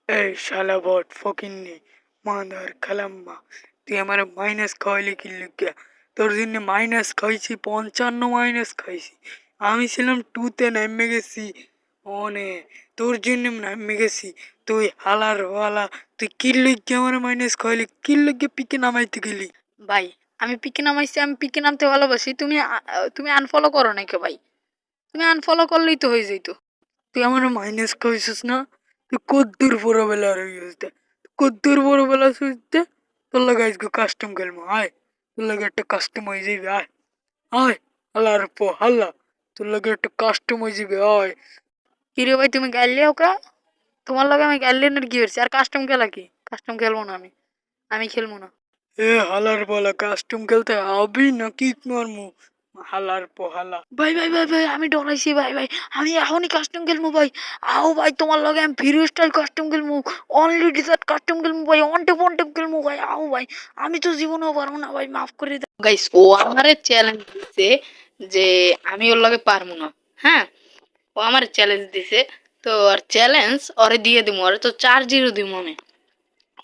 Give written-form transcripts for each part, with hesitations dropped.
এই শালা বট ফকিন্নি মাদার খালাম্মা, তুই আমার মাইনাস খাওয়াইলি কি লিখা? তোর জন্য মাইনাস খাইছি, 55 মাইনাস খাইছি। আমি ছিলাম 2-তে নেমে গেছি অনে, তোর জন্য নেমে গেছি। তুই হালার হালা, তুই কি লিখে আমার মাইনাস খাওয়াইলি? কি লিখে পিকে নামাইতে গেলি? ভাই আমি পিকে নামাইছি, আমি পিকে নামতে ভালোবাসি। তুমি আনফলো করো নাকি ভাই? তুমি আনফলো করলেই তো হয়ে যেত। তুই আমার মাইনাস খাইছিস না? তুই কদ্দুর বড়বেলা রয়েছে, কদ্দুর বড়বেলা সুইতে। তোর লাগে আজকে কাস্টম খেলবো, আয়। তোর লাগে একটা কাস্টম হয়ে যাবে, আয় আয়। হালার পো হাল্লা, তোর লাগে একটা কাস্টম হয়ে যাবে, আয়। কিরে ভাই তুমি গাইলেও কা? তোমার লগে আমি গাইলেনের কি হয়েছে? আর কাস্টম খেলা কি? কাস্টম খেলবো না আমি, আমি খেলবো না। এ হালার বলা, কাস্টম খেলতে আবি নাকি মারমু? হালার পো হালা। ভাই ভাই ভাই ভাই আমি ডরাইছি ভাই ভাই। আমি এখনই কাস্টম খেলবো ভাই। আও ভাই তোমার লগে আমি ফ্রি স্টাইল কাস্টম খেলবো, অনলি ডিজার্ট কাস্টম খেলবো ভাই, অন টেপ খেলবো ভাই। আও ভাই আমি তো জীবনেও পারবো না ভাই, মাফ করে দাও গাইস। ও আমারে চ্যালেঞ্জ দিছে যে আমি ওর লগে পারবো না। হ্যাঁ, ও আমার চ্যালেঞ্জ দিছে। তো আর চ্যালেঞ্জ ওরে দিয়ে দিমু, ওরে তো 4-0 দিমু আমি।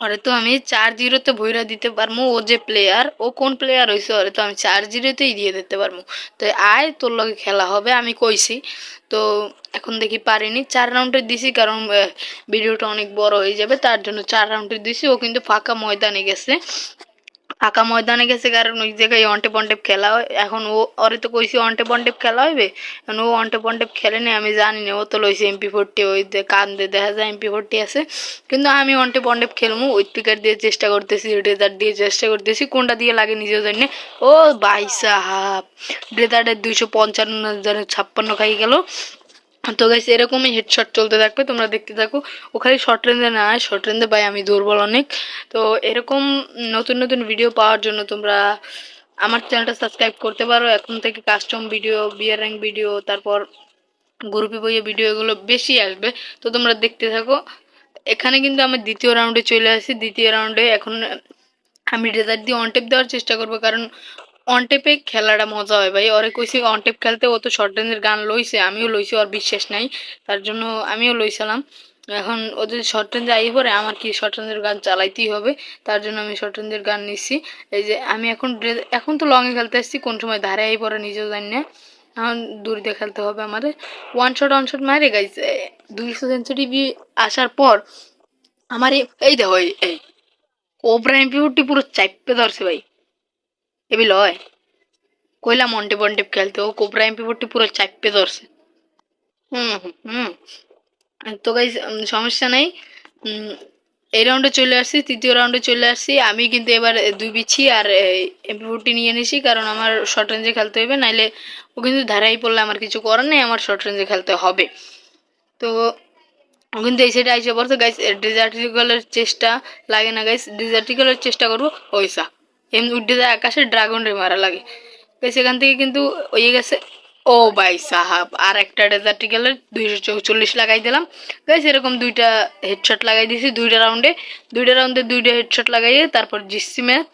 ওরে তো আমি 4-0-তে ভইরা দিতে পারবো। ও যে প্লেয়ার, ও কোন প্লেয়ার হইছে, ওরে তো আমি 4-0-তেই দিয়ে দিতে পারবো। তো আয় তোর লগে খেলা হবে, আমি কইছি। তো এখন দেখি পারিনি, 4 রাউন্ডের দিছি কারণ ভিডিওটা অনেক বড় হয়ে যাবে, তার জন্য 4 রাউন্ডের দিছি। ও কিন্তু ফাঁকা ময়দানে গেছে, ফাঁকা ময়দানে গেছে কারণ ওই জায়গায় অন্টেপ খেলা হয়। এখন ও, ওরে তো কইছি অন্টেপ খেলা হইবে, এখন ও অন্টেপ খেলে নেই, আমি জানি না। ও তো লইছে MP40, ওই কান্দে দেখা যায় MP40 আছে। কিন্তু আমি অন্টেপ খেলবো, ওই স্পিকার দিয়ে চেষ্টা করতেছি, ডেজার্ট দিয়ে চেষ্টা করতেছি, কোনটা দিয়ে লাগে নিজেও জানি না। ও ভাই সাহাব, ডেজার্টের 255 খাই গেল। তো গাইস এরকমই হেডশট চলতে থাকবে, তোমরা দেখতে থাকো। ও খালি শর্ট রেঞ্জে না, শর্ট রেঞ্জে ভাই আমি দুর্বল অনেক। তো এরকম নতুন নতুন ভিডিও পাওয়ার জন্য তোমরা আমার চ্যানেলটা সাবস্ক্রাইব করতে পারো। এখন থেকে কাস্টম ভিডিও, বিয়ার র্যাঙ্ক ভিডিও, তারপর গ্রুপে বইয়ে ভিডিও, এগুলো বেশি আসবে। তো তোমরা দেখতে থাকো। এখানে কিন্তু আমি দ্বিতীয় রাউন্ডে চলে আসি। দ্বিতীয় রাউন্ডে এখন আমি ডেজার্ট দিয়ে অনটেপ দেওয়ার চেষ্টা করবো, কারণ অনটেপে খেলাটা মজা হয় ভাই। ওরে কইছি অনটেপ খেলতে, ও তো শর্ট রেঞ্জের গান লইছে, আমিও লইছি, ওর বিশ্বাস নাই, তার জন্য আমিও লইছিলাম। এখন ও যদি শর্ট রেঞ্জে আই পরে, আমার কি শর্ট রেঞ্জের গান চালাইতেই হবে, তার জন্য আমি শর্ট রেঞ্জের গান নিচ্ছি। এই যে আমি এখন তো লং এ খেলতে আসছি, কোন সময় ধারে আই পরে নিজেও জানি না। এখন দূর দিয়ে খেলতে হবে আমাদের। ওয়ান শট মারে গাইছে 200 সেঞ্চুরি আসার পর আমার এই দেখো, এই কোবরা এমপি40 পুরো চাইপে ধরছে ভাই। এবি লয় কইলাম অনটেপ খেলতে, ও কোবরা এমপি40 পুরো চাইপে ধরছে। হুম হুম হুম। তো গাইজ সমস্যা নাই। উম, এই রাউন্ডে চলে আসছি, তৃতীয় রাউন্ডে চলে আসছি। আমি কিন্তু এবার দুই বিছি আর এমপি40 নিয়ে নিছি, কারণ আমার শর্ট রেঞ্জে খেলতে হবে, নাইলে ও কিন্তু ধারাই পড়লে আমার কিছু করার নেই, আমার শর্ট রেঞ্জে খেলতে হবে। তো ও কিন্তু এই সাইডে আইসে পড়ছে গাইস। ডিজার্টিকলের চেষ্টা লাগে না গাইস, ডিজার্টিকলের চেষ্টা করবো ওইসা এমনি উঠে যায় আকাশে, ড্রাগন রে মারা লাগে গাইস। এখান থেকে কিন্তু ওই গেছে। ও ভাই সাহাব, আর একটা ডেজার্টিক্যালের 244 লাগাই দিলাম গাইস। এরকম দুইটা হেডশট লাগাই দিয়েছি দুইটা রাউন্ডে দুইটা হেডশট লাগাইয়ে তারপর জিতছি ম্যাচ।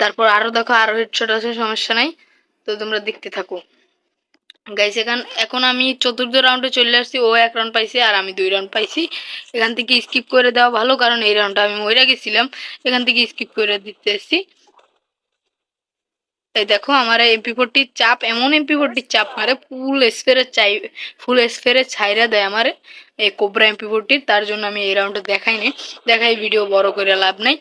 তারপর আরো দেখো, আরো হেডশট আছে, সমস্যা নাই। তো তোমরা দেখতে থাকো গাইস। এখন আমি চতুর্থ রাউন্ডে চলে আসছি। ও 1 রাউন্ড পাইছে আর আমি 2 রাউন্ড পাইছি। এখান থেকে স্কিপ করে দেওয়া ভালো, কারণ এই রাউন্ডটা আমি মরে গেছিলাম। এখান থেকে স্কিপ করে দিতে এসছি। এই দেখো আমার MP40 চাপ, এমন MP40 চাপ মারে, ফুল স্ফেরে ছাইরা দেয় আমারে এই কোবরা MP40। তার জন্য আমি এই রাউন্ডে দেখাইনি, দেখাই ভিডিও বড় করে লাভ নাই।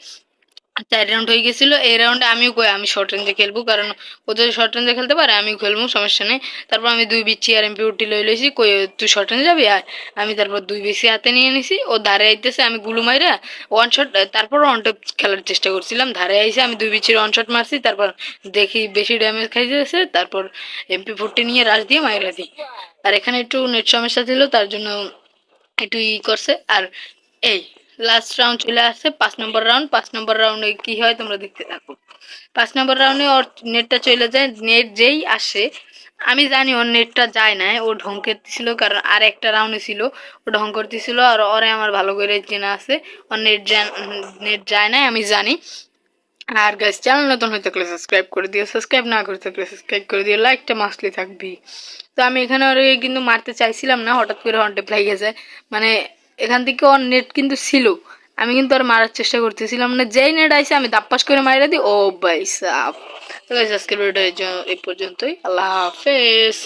4 রাউন্ড হয়ে গেছিল। এই রাউন্ডে আমিও কই আমি শর্ট রেঞ্জে খেলবো, কারণ ও যদি শর্ট রেঞ্জে খেলতে পারে আমিও খেলবো, সমস্যা নেই। তারপর আমি দুই বিচি আর MP40 লই লইছি, কই তুই শর্ট রেঞ্জে যাবি আর আমি তারপর দুই বিচি হাতে নিয়ে নিছি। ও ধারে আইতেছে, আমি গুলু মাইরা ওয়ান শট, তারপর ওয়ান টপ খেলার চেষ্টা করছিলাম। ধারে আইসে আমি দুই বিচির ওয়ান শট মারছি, তারপর দেখি বেশি ড্যামেজ খাইতেছে, তারপর MP40 নিয়ে রাশ দিয়ে মাইরা দিই। আর এখানে একটু নেট সমস্যা ছিল, তার জন্য একটু করছে। আর এই লাস্ট রাউন্ড চলে আসছে, 5 নম্বর রাউন্ড। 5 নম্বর রাউন্ডে কি হয় তোমরা দেখতে থাকো। 5 নম্বর রাউন্ডে ওর নেটটা চলে যায়। নেট যেই আসে, আমি জানি ওর নেটটা যায় না, ও ঢং করতেছিল, কারণ আর একটা রাউন্ডে ছিল ও ঢং করতেছিল। আর ওরে আমার ভালো করে চেনা আছে, ওর নেট যায় না, আমি জানি। আর গাইস চ্যানেল নতুন হয়ে থাকলে সাবস্ক্রাইব করে দিও, সাবস্ক্রাইব না করে থাকলে সাবস্ক্রাইব করে দিও, লাইকটা মাসলি থাকবি। তো আমি এখানে ওরে কিন্তু মারতে চাইছিলাম না, হঠাৎ করে হন্টে ফ্লাই গেছে, মানে এখান থেকে ওর নেট কিন্তু ছিল, আমি কিন্তু আর মারার চেষ্টা করতেছিলাম না, যেই নেট আইসে আমি দাপ্পাস করে মাইরা দিই। ও ভাই সাব, তো গাইস আজকের ভিডিওটা এই পর্যন্তই, আল্লাহ হাফেজ।